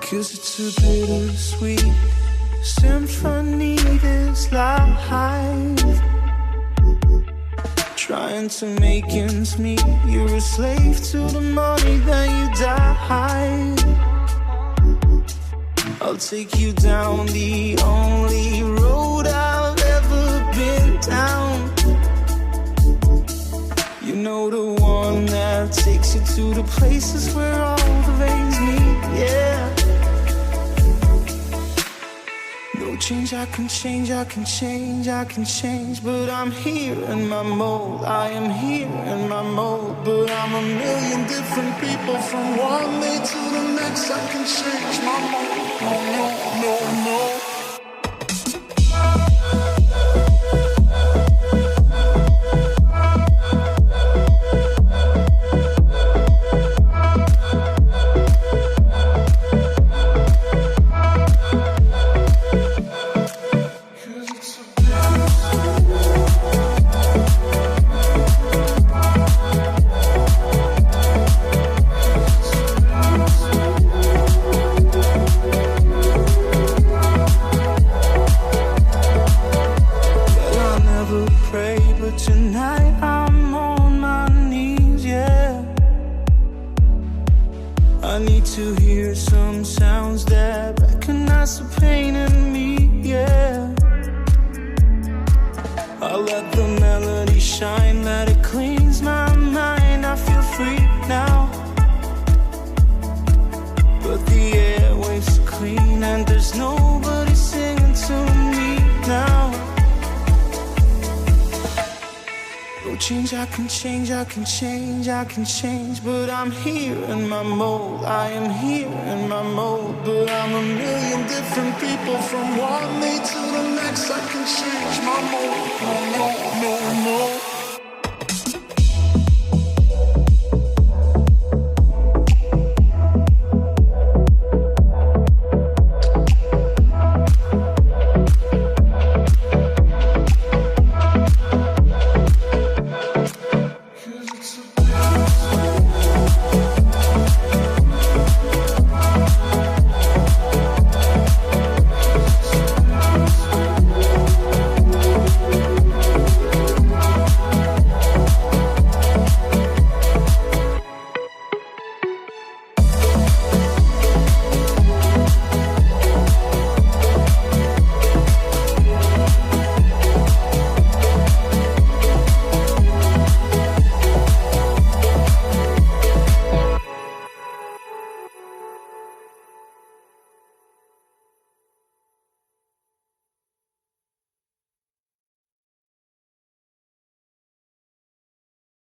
'Cause it's a bittersweet symphony, this life. Trying to make ends meet, you're a slave to the money, then you die. I'll take you down the only road I've ever been down. You know, the one that takes you to the places where all the veins meet, yeah. No change, I can change, I can change, I can change. But I'm here in my mold, I am here in my mold. But I'm a million different people from one day to the next. I can change my mold, no, no, no, no. Tonight I'm on my knees, yeah. I need to hear some sounds that recognize the pain in me, yeah. I'll let the melody shine, let it cleanse my mind. I feel free now, but the airwaves are clean and there's nobody singing to me now. No change, I can change, I can change, I can change. But I'm here in my mold, I am here in my mold. But I'm a million different people from one day to the next. I can change my mold, no, no, no, no.